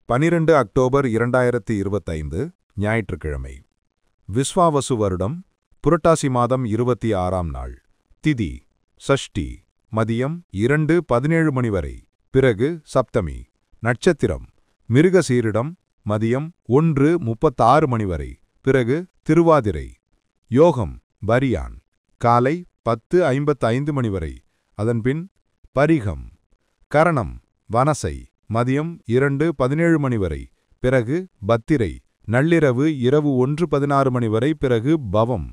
12 October 2025 ஞாயிற்றுக்கிழமை. விஸ்வாவசு வருடம் புரட்டாசி மாதம் 26ஆம் நாள். திதி சஷ்டி. மதியம் 2:17 மணி வரை. பிறகு சப்தமி. நட்சத்திரம் மிருகசீரிடம். மதியம் 1:36 மணி வரை. பிறகு திருவாதிரை. யோகம் பரியான். காலை 10:55 மணி வரை. அதன்பின் பரிகம். கரணம் வனசை. மதியம் 2:17 மணி வரை. பிறகு பத்திரை. நள்ளிரவு இரவு 1:16 மணி வரை. பிறகு பவம்.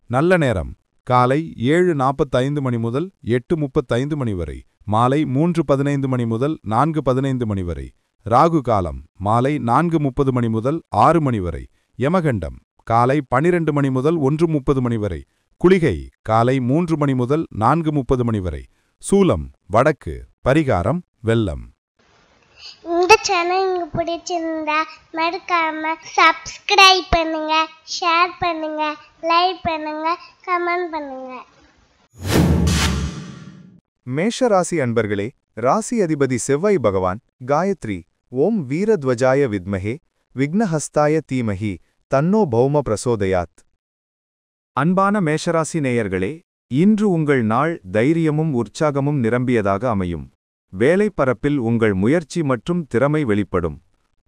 நல்ல நேரம் காலை 7:45 மணி முதல் 8:35 மணி வரை. மாலை 3:15 மணி முதல் 4:15 மணி வரை. ராகு காலம் மாலை 4:30 மணி முதல் 6 மணி வரை. யமகண்டம் காலை 12 மணி முதல் 1:30 மணி வரை. குளிகை காலை 3 மணி முதல் 4:30 மணி வரை. சூலம் வடக்கு. பரிகாரம் வெல்லம். இந்த சேனல் உங்களுக்கு பிடிச்சிருந்தா மறக்காம சப்ஸ்கிரைப் பண்ணுங்க, ஷேர் பண்ணுங்க, லைக் பண்ணுங்க, கமெண்ட் பண்ணுங்க. மேஷராசி அன்பர்களே, ராசி அதிபதி செவ்வாய் பகவான். காயத்ரி. ஓம் வீரத்வஜாய வித்மஹே விக்னஹஸ்தாய தீமஹி தன்னோ பௌம பிரசோதயாத். அன்பான மேஷராசி நேயர்களே, இன்று உங்கள் நாள் தைரியமும் உற்சாகமும் நிரம்பியதாக அமையும். வேலை பரப்பில் உங்கள் முயற்சி மற்றும் திறமை வெளிப்படும்.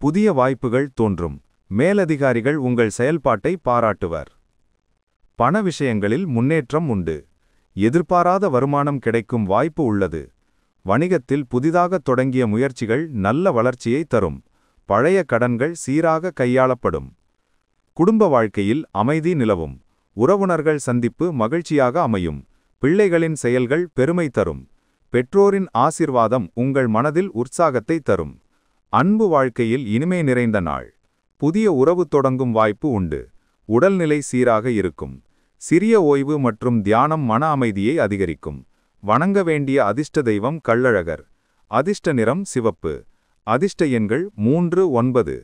புதிய வாய்ப்புகள் தோன்றும். மேலதிகாரிகள் உங்கள் செயல்பாட்டை பாராட்டுவர். பண விஷயங்களில் முன்னேற்றம் உண்டு. எதிர்பாராத வருமானம் கிடைக்கும் வாய்ப்பு உள்ளது. வணிகத்தில் புதிதாக தொடங்கிய முயற்சிகள் நல்ல வளர்ச்சியை தரும். பழைய கடன்கள் சீராக கையாளப்படும். குடும்ப வாழ்க்கையில் அமைதி நிலவும். உறவுனர்கள் சந்திப்பு மகிழ்ச்சியாக அமையும். பிள்ளைகளின் செயல்கள் பெருமை தரும். பெற்றோரின் ஆசிர்வாதம் உங்கள் மனதில் உற்சாகத்தை தரும். அன்பு வாழ்க்கையில் இனிமை நிறைந்த நாள். புதிய உறவு தொடங்கும் வாய்ப்பு உண்டு. உடல்நிலை சீராக இருக்கும். சிறிய ஓய்வு மற்றும் தியானம் மன அமைதியை அதிகரிக்கும். வணங்க வேண்டிய அதிர்ஷ்ட தெய்வம் கள்ளழகர். அதிர்ஷ்ட நிறம் சிவப்பு. அதிர்ஷ்ட எண்கள் 3, 9.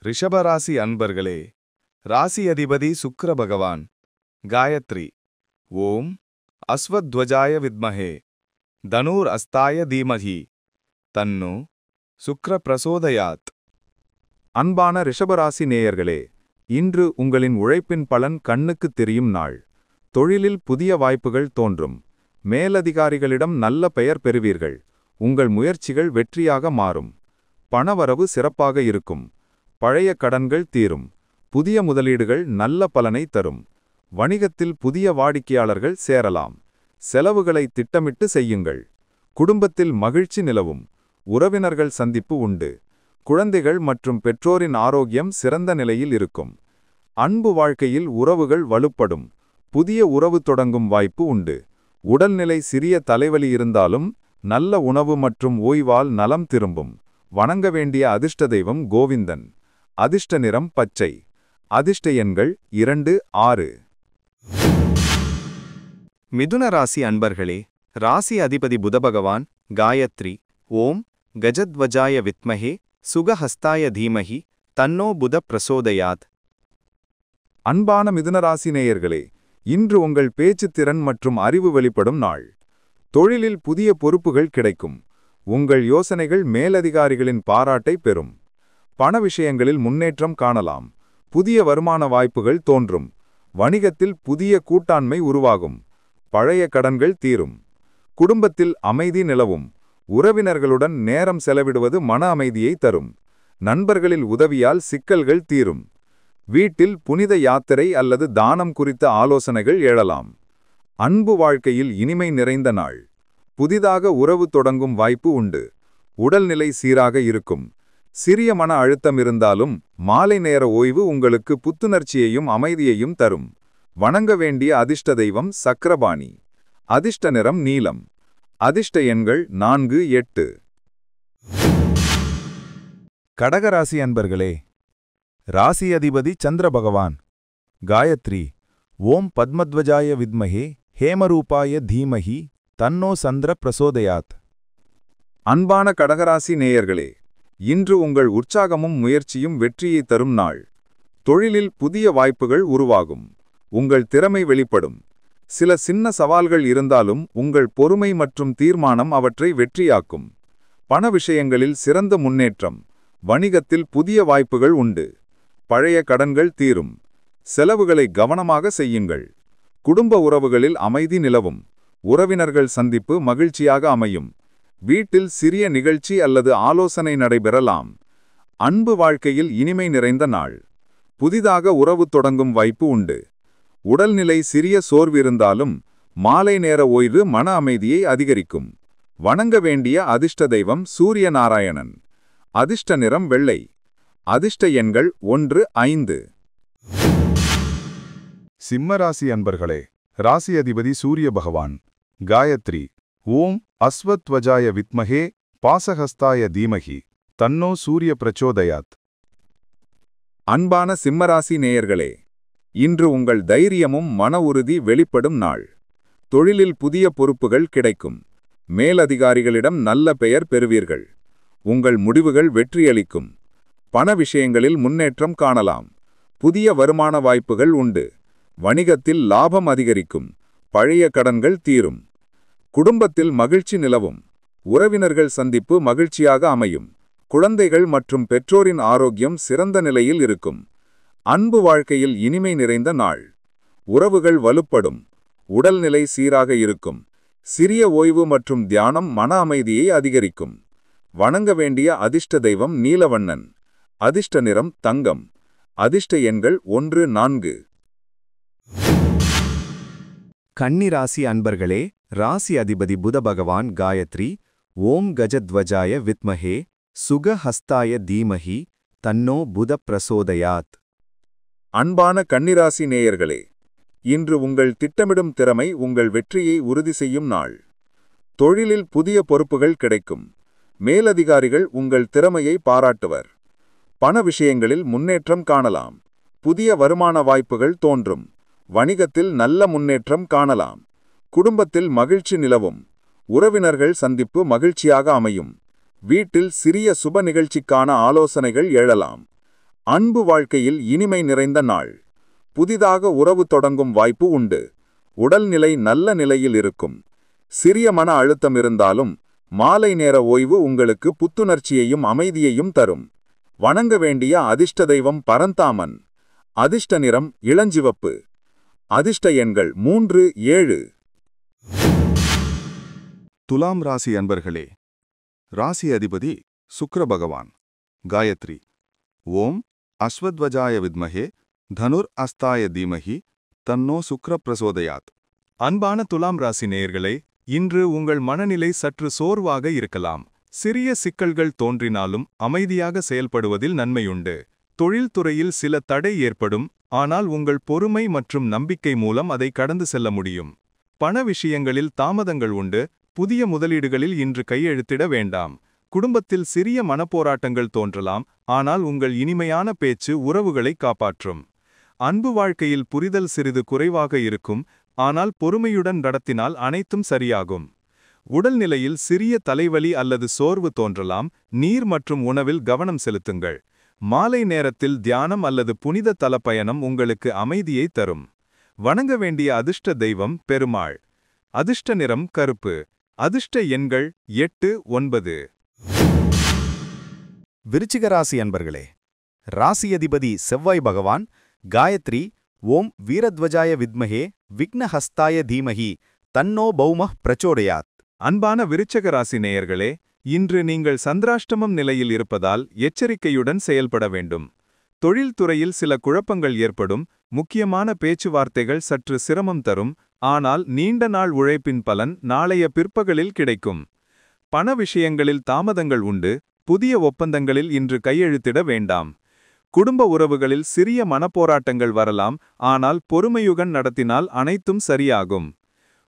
ரிஷபராசி அன்பர்களே, ராசி அதிபதி சுக்கிர பகவான். காயத்ரி. ஓம் அஸ்வத்வஜாய வித்மஹே தனூர் அஸ்தாய தீமஹி தன்னு சுக்ர பிரசோதயாத். அன்பான ரிஷபராசி நேயர்களே, இன்று உங்களின் உழைப்பின் பலன் கண்ணுக்குத் தெரியும் நாள். தொழிலில் புதிய வாய்ப்புகள் தோன்றும். மேலதிகாரிகளிடம் நல்ல பெயர் பெறுவீர்கள். உங்கள் முயற்சிகள் வெற்றியாக மாறும். பணவரவு சிறப்பாக இருக்கும். பழைய கடன்கள் தீரும். புதிய முதலீடுகள் நல்ல பலனை தரும். வணிகத்தில் புதிய வாடிக்கையாளர்கள் சேரலாம். செலவுகளை திட்டமிட்டு செய்யுங்கள். குடும்பத்தில் மகிழ்ச்சி நிலவும். உறவினர்கள் சந்திப்பு உண்டு. குழந்தைகள் மற்றும் பெற்றோரின் ஆரோக்கியம் சிறந்த நிலையில் இருக்கும். அன்பு வாழ்க்கையில் உறவுகள் வலுப்படும். புதிய உறவு தொடங்கும் வாய்ப்பு உண்டு. உடல்நிலை சிறிய தலைவலி இருந்தாலும் நல்ல உணவு மற்றும் ஓய்வால் நலம் திரும்பும். வணங்க வேண்டிய அதிர்ஷ்ட தெய்வம் கோவிந்தன். அதிர்ஷ்ட நிறம் பச்சை. அதிர்ஷ்ட எண்கள் 2, 6. மிதுன ராசி அன்பர்களே, ராசி அதிபதி புதபகவான். காயத்ரி. ஓம் கஜத்வஜாய வித்மஹே சுகஹஸ்தாய தீமஹி தன்னோ புத பிரசோதயாத். அன்பான மிதுனராசி நேயர்களே, இன்று உங்கள் பேச்சுத்திறன் மற்றும் அறிவு வெளிப்படும் நாள். தொழிலில் புதிய பொறுப்புகள் கிடைக்கும். உங்கள் யோசனைகள் மேலதிகாரிகளின் பாராட்டை பெறும். பண விஷயங்களில் முன்னேற்றம் காணலாம். புதிய வருமான வாய்ப்புகள் தோன்றும். வணிகத்தில் புதிய கூட்டாண்மை உருவாகும். பழைய கடன்கள் தீரும். குடும்பத்தில் அமைதி நிலவும். உறவினர்களுடன் நேரம் செலவிடுவது மன அமைதியை தரும். நண்பர்களில் உதவியால் சிக்கல்கள் தீரும். வீட்டில் புனித யாத்திரை அல்லது தானம் குறித்த ஆலோசனைகள் எழலாம். அன்பு வாழ்க்கையில் இனிமை நிறைந்த நாள். புதிதாக உறவு தொடங்கும் வாய்ப்பு உண்டு. உடல்நிலை சீராக இருக்கும். சிறிய மன அழுத்தம் இருந்தாலும் மாலை நேர ஓய்வு உங்களுக்கு புத்துணர்ச்சியையும் அமைதியையும் தரும். வணங்க வேண்டிய அதிர்ஷ்ட தெய்வம் சக்கரபாணி. அதிர்ஷ்ட நிறம் நீலம். அதிர்ஷ்ட எண்கள் 4, 8. கடகராசி அன்பர்களே, ராசி அதிபதி சந்திர பகவான். காயத்ரி. ஓம் பத்மத்வஜாய வித்மஹே ஹேமரூபாய தீமஹி தன்னோ சந்திர பிரசோதயாத். அன்பான கடகராசி நேயர்களே, இன்று உங்கள் உற்சாகமும் முயற்சியும் வெற்றியை தரும் நாள். தொழிலில் புதிய வாய்ப்புகள் உருவாகும். உங்கள் திறமை வெளிப்படும். சில சின்ன சவால்கள் இருந்தாலும் உங்கள் பொறுமை மற்றும் தீர்மானம் அவற்றை வெற்றியாக்கும். பண விஷயங்களில் சிறந்த முன்னேற்றம். வணிகத்தில் புதிய வாய்ப்புகள் உண்டு. பழைய கடன்கள் தீரும். செலவுகளை கவனமாக செய்யுங்கள். குடும்ப உறவுகளில் அமைதி நிலவும். உறவினர்கள் சந்திப்பு மகிழ்ச்சியாக அமையும். வீட்டில் சிறிய நிகழ்ச்சி அல்லது ஆலோசனை நடைபெறலாம். அன்பு வாழ்க்கையில் இனிமை நிறைந்த நாள். புதிதாக உறவு தொடங்கும் வாய்ப்பு உண்டு. உடல்நிலை சிறிய சோர்விருந்தாலும் மாலை நேர ஓய்வு மன அமைதியை அதிகரிக்கும். வணங்க வேண்டிய அதிர்ஷ்ட தெய்வம் சூரிய நாராயணன். அதிர்ஷ்ட நிறம் வெள்ளை. அதிர்ஷ்ட எண்கள் 1, 5. சிம்மராசி அன்பர்களே, ராசி அதிபதி சூரிய பகவான். காயத்ரி. ஓம் அஸ்வத்வஜாய வித்மஹே பாசஹஸ்தாய தீமஹி தன்னோ சூரிய பிரச்சோதயாத். அன்பான சிம்மராசி நேயர்களே, இன்று உங்கள் தைரியமும் மன உறுதி வெளிப்படும் நாள். தொழிலில் புதிய பொறுப்புகள் கிடைக்கும். மேலதிகாரிகளிடம் நல்ல பெயர் பெறுவீர்கள். உங்கள் முடிவுகள் வெற்றியளிக்கும். பண விஷயங்களில் முன்னேற்றம் காணலாம். புதிய வருமான வாய்ப்புகள் உண்டு. வணிகத்தில் லாபம் அதிகரிக்கும். பழைய கடன்கள் தீரும். குடும்பத்தில் மகிழ்ச்சி நிலவும். உறவினர்கள் சந்திப்பு மகிழ்ச்சியாக அமையும். குழந்தைகள் மற்றும் பெற்றோரின் ஆரோக்கியம் சிறந்த நிலையில் இருக்கும். அன்பு வாழ்க்கையில் இனிமை நிறைந்த நாள். உறவுகள் வலுப்படும். உடல்நிலை சீராக இருக்கும். சிறிய ஓய்வு மற்றும் தியானம் மன அமைதியை அதிகரிக்கும். வணங்க வேண்டிய அதிர்ஷ்ட தெய்வம் நீலவண்ணன். அதிர்ஷ்ட நிறம் தங்கம். அதிர்ஷ்ட எண்கள் 1, 4. கன்னிராசி அன்பர்களே, ராசி அதிபதி புத பகவான். காயத்ரி. ஓம் கஜத்வஜாய வித்மஹே சுகஹஸ்தாய தீமஹி தன்னோ புத பிரசோதயாத். அன்பான கன்னிராசி நேயர்களே, இன்று உங்கள் திட்டமிடும் திறமை உங்கள் வெற்றியை உறுதி செய்யும் நாள். தொழிலில் புதிய பொறுப்புகள் கிடைக்கும். மேலதிகாரிகள் உங்கள் திறமையை பாராட்டுவர். பண விஷயங்களில் முன்னேற்றம் காணலாம். புதிய வருமான வாய்ப்புகள் தோன்றும். வணிகத்தில் நல்ல முன்னேற்றம் காணலாம். குடும்பத்தில் மகிழ்ச்சி நிலவும். உறவினர்கள் சந்திப்பு மகிழ்ச்சியாக அமையும். வீட்டில் சிறிய சுப நிகழ்ச்சிக்கான ஆலோசனைகள் எழலாம். அன்பு வாழ்க்கையில் இனிமை நிறைந்த நாள். புதிதாக உறவு தொடங்கும் வாய்ப்பு உண்டு. உடல்நிலை நல்ல நிலையில் இருக்கும். சிறிய மன அழுத்தம் இருந்தாலும் மாலை நேர ஓய்வு உங்களுக்கு புத்துணர்ச்சியையும் அமைதியையும் தரும். வணங்க வேண்டிய அதிர்ஷ்ட தெய்வம் பரந்தாமன். அதிர்ஷ்ட நிறம் இளஞ்சிவப்பு. அதிர்ஷ்ட எண்கள் 3, 7. துலாம் ராசி அன்பர்களே, ராசி அதிபதி சுக்கிர பகவான். காயத்ரி. ஓம் அஸ்வத்வஜாய வித்மஹே தனுர் அஸ்தாய தீமஹி தன்னோ சுக்கிர பிரசோதயாத். அன்பான துலாம் ராசி நேயர்களே, இன்று உங்கள் மனநிலை சற்று சோர்வாக இருக்கலாம். சிறிய சிக்கல்கள் தோன்றினாலும் அமைதியாக செயல்படுவதில் நன்மையுண்டு. தொழில்துறையில் சில தடை ஏற்படும், ஆனால் உங்கள் பொறுமை மற்றும் நம்பிக்கை மூலம் அதை கடந்து செல்ல முடியும். பண விஷயங்களில் தாமதங்கள் உண்டு. புதிய முதலீடுகளில் இன்று கையெழுத்திட வேண்டாம். குடும்பத்தில் சிறிய மனப்போராட்டங்கள் தோன்றலாம், ஆனால் உங்கள் இனிமையான பேச்சு உறவுகளை காப்பாற்றும். அன்பு வாழ்க்கையில் புரிதல் சிறிது குறைவாக இருக்கும், ஆனால் பொறுமையுடன் நடத்தினால் அனைத்தும் சரியாகும். உடல்நிலையில் சிறிய தலைவலி அல்லது சோர்வு தோன்றலாம். நீர் மற்றும் உணவில் கவனம் செலுத்துங்கள். மாலை நேரத்தில் தியானம் அல்லது புனித தலப்பயணம் உங்களுக்கு அமைதியை தரும். வணங்க வேண்டிய அதிர்ஷ்ட தெய்வம் பெருமாள். அதிர்ஷ்ட நிறம் கருப்பு. அதிர்ஷ்ட எண்கள் 8, 9. விருச்சிக ராசி அன்பர்களே, ராசி அதிபதி செவ்வாய் பகவான். காயத்ரி. ஓம் வீரத்வஜாய வித்மஹே விக்னஹஸ்தாய தீமஹி தன்னோ பௌமஹ் பிரச்சோதயாத். அன்பான விருச்சக ராசி நேயர்களே, இன்று நீங்கள் சந்திராஷ்டமம் நிலையில் இருப்பதால் எச்சரிக்கையுடன் செயல்பட வேண்டும். தொழில்துறையில் சில குழப்பங்கள் ஏற்படும். முக்கியமான பேச்சுவார்த்தைகள் சற்று சிரமம் தரும், ஆனால் நீண்ட நாள் உழைப்பின் பலன் நாளைய பிற்பகலில் கிடைக்கும். பண விஷயங்களில் தாமதங்கள் உண்டு. புதிய ஒப்பந்தங்களில் இன்று கையெழுத்திட வேண்டாம். குடும்ப உறவுகளில் சிறிய மனப்போராட்டங்கள் வரலாம், ஆனால் பொறுமையுடன் நடத்தினால் அனைத்தும் சரியாகும்.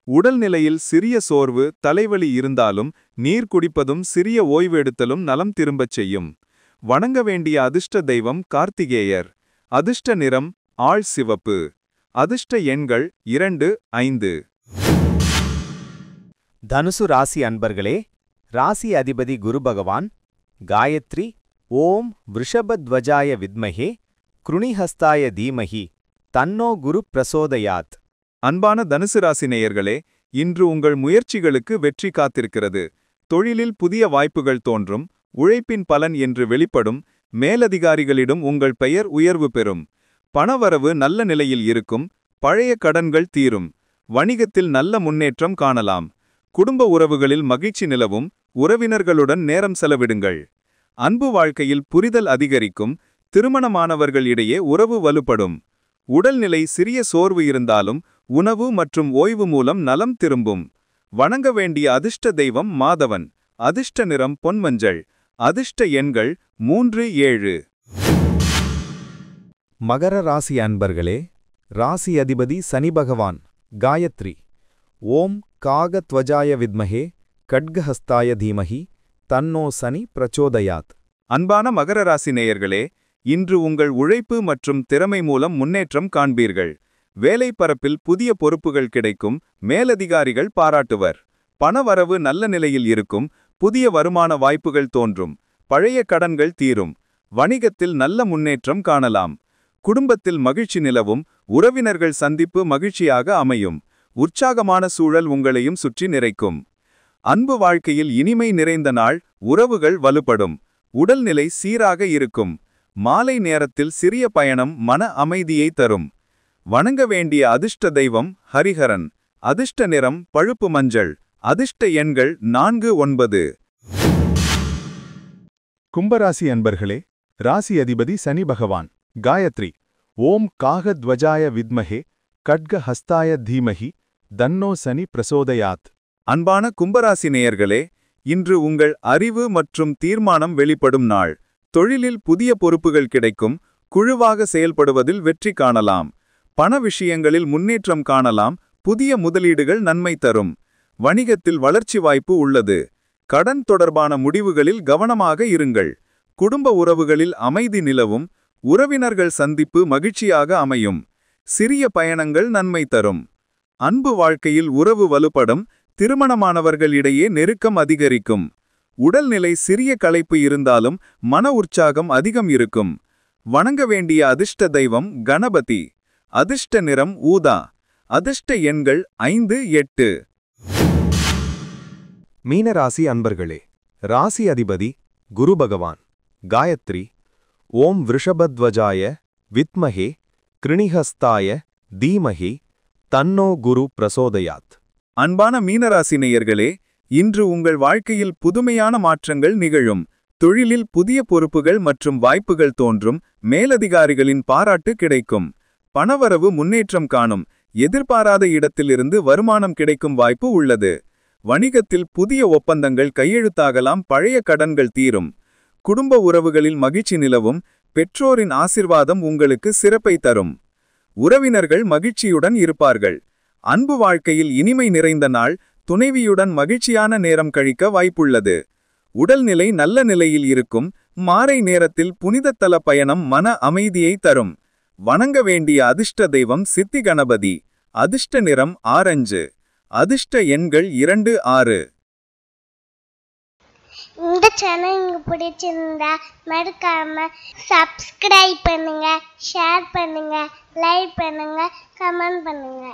உடல்நிலையில் சிறிய சோர்வு, தலைவலி இருந்தாலும் நீர் குடிப்பதும் சிறிய ஓய்வு எடுத்தலும் நலம் திரும்பச் செய்யும். வணங்க வேண்டிய அதிர்ஷ்ட தெய்வம் கார்த்திகேயர். அதிர்ஷ்ட நிறம் ஆழ் சிவப்பு. அதிர்ஷ்ட எண்கள் 2, 5. தனுசு ராசி அன்பர்களே, ராசி அதிபதி குரு பகவான். காயத்ரி. ஓம் விருஷபத்வஜாய வித்மஹே க்ருணிஹஸ்தாய தீமஹி தன்னோ குரு பிரசோதயாத். அன்பான தனுசு ராசி நேயர்களே, இன்று உங்கள் முயற்சிகளுக்கு வெற்றி காத்திருக்கிறது. தொழிலில் புதிய வாய்ப்புகள் தோன்றும், உழைப்பின் பலன் என்று வெளிப்படும், மேலதிகாரிகளிடம் உங்கள் பெயர் உயர்வு பெறும். பணவரவு நல்ல நிலையில் இருக்கும், பழைய கடன்கள் தீரும், வணிகத்தில் நல்ல முன்னேற்றம் காணலாம். குடும்ப உறவுகளில் மகிழ்ச்சி நிலவும், உறவினர்களுடன் நேரம் செலவிடுங்கள். அன்பு வாழ்க்கையில் புரிதல் அதிகரிக்கும், திருமணமானவர்கள் இடையே உறவு வலுப்படும். உடல்நிலை சிறிய சோர்வு இருந்தாலும் உணவு மற்றும் ஓய்வு மூலம் நலம் திரும்பும். வணங்க வேண்டிய அதிர்ஷ்ட தெய்வம் மாதவன். அதிர்ஷ்ட நிறம் பொன்மஞ்சள். அதிர்ஷ்ட எண்கள் 3, 7. மகர ராசி அன்பர்களே, ராசி அதிபதி சனி பகவான். காயத்ரி. ஓம் காகத்வஜாய வித்மஹே கட்கஹஸ்தாய தீமஹி தன்னோ சனி பிரச்சோதயாத். அன்பான மகர ராசி நேயர்களே, இன்று உங்கள் உழைப்பு மற்றும் திறமை மூலம் முன்னேற்றம் காண்பீர்கள். வேலை பரப்பில் புதிய பொறுப்புகள் கிடைக்கும், மேலதிகாரிகள் பாராட்டுவர். பணவரவு நல்ல நிலையில் இருக்கும், புதிய வருமான வாய்ப்புகள் தோன்றும், பழைய கடன்கள் தீரும், வணிகத்தில் நல்ல முன்னேற்றம் காணலாம். குடும்பத்தில் மகிழ்ச்சி நிலவும், உறவினர்கள் சந்திப்பு மகிழ்ச்சியாக அமையும், உற்சாகமான சூழல் உங்களையும் சுற்றி நிறைக்கும். அன்பு வாழ்க்கையில் இனிமை நிறைந்த நாள், உறவுகள் வலுப்படும், உடல்நிலை சீராக இருக்கும். மாலை நேரத்தில் சிறிய பயணம் மன அமைதியை தரும். வணங்க வேண்டிய அதிர்ஷ்ட தெய்வம் ஹரிஹரன். அதிர்ஷ்ட நிறம் பழுப்பு மஞ்சள். அதிர்ஷ்ட எண்கள் 4, 9. கும்பராசி அன்பர்களே, ராசி அதிபதி சனி பகவான். காயத்ரி. ஓம் காகத்வஜாய வித்மஹே கட்கஹஸ்தாய தீமஹி தன்னோ சனி பிரசோதயாத். அன்பான கும்பராசி நேயர்களே, இன்று உங்கள் அறிவு மற்றும் தீர்மானம் வெளிப்படும் நாள். தொழிலில் புதிய பொறுப்புகள் கிடைக்கும், குழுவாக செயல்படுவதில் வெற்றி காணலாம். பண விஷயங்களில் முன்னேற்றம் காணலாம், புதிய முதலீடுகள் நன்மை தரும். வணிகத்தில் வளர்ச்சி வாய்ப்பு உள்ளது. கடன் தொடர்பான முடிவுகளில் கவனமாக இருங்கள். குடும்ப உறவுகளில் அமைதி நிலவும், உறவினர்கள் சந்திப்பு மகிழ்ச்சியாக அமையும். சிறிய பயணங்கள் நன்மை தரும். அன்பு வாழ்க்கையில் உறவு வலுப்படும், திருமணமானவர்களிடையே நெருக்கம் அதிகரிக்கும். உடல்நிலை சிறிய களைப்பு இருந்தாலும் மன உற்சாகம் அதிகம் இருக்கும். வணங்க வேண்டிய அதிர்ஷ்ட தெய்வம் கணபதி. அதிர்ஷ்ட நிறம் ஊதா. அதிர்ஷ்ட எண்கள் 5, 8. மீனராசி அன்பர்களே, ராசி அதிபதி குரு பகவான். காயத்ரி. ஓம் விருஷபத்வஜாய வித்மஹே கிருணிஹஸ்தாய தீமஹி தன்னோ குரு பிரசோதயாத். அன்பான மீனராசி நேயர்களே, இன்று உங்கள் வாழ்க்கையில் புதுமையான மாற்றங்கள் நிகழும். தொழிலில் புதிய பொறுப்புகள் மற்றும் வாய்ப்புகள் தோன்றும், மேலதிகாரிகளின் பாராட்டு கிடைக்கும். பணவரவு முன்னேற்றம் காணும், எதிர்பாராத இடத்திலிருந்து வருமானம் கிடைக்கும் வாய்ப்பு உள்ளது. வணிகத்தில் புதிய ஒப்பந்தங்கள் கையெழுத்தாகலாம், பழைய கடன்கள் தீரும். குடும்ப உறவுகளில் மகிழ்ச்சி நிலவும், பெற்றோரின் ஆசிர்வாதம் உங்களுக்கு சிறப்பை தரும். உறவினர்கள் மகிழ்ச்சியுடன் இருப்பார்கள். அன்பு வாழ்க்கையில் இனிமை நிறைந்த நாள், துணைவியுடன் மகிழ்ச்சியான நேரம் கழிக்க வாய்ப்புள்ளது. உடல்நிலை நல்ல நிலையில் இருக்கும், மாலை நேரத்தில் புனிதத்தல பயணம் மன அமைதியை தரும். வணங்க வேண்டிய அதிர்ஷ்ட தெய்வம் சித்தி கணபதி. அதிர்ஷ்ட நிறம் ஆரஞ்சு. அதிர்ஷ்ட எண்கள் 2, 6. இந்த சேனல் உங்களுக்கு பிடிச்சிருந்தா மறக்காம சப்ஸ்கிரைப் பண்ணுங்க, ஷேர் பண்ணுங்க, லைக் பண்ணுங்க, கமெண்ட் பண்ணுங்க.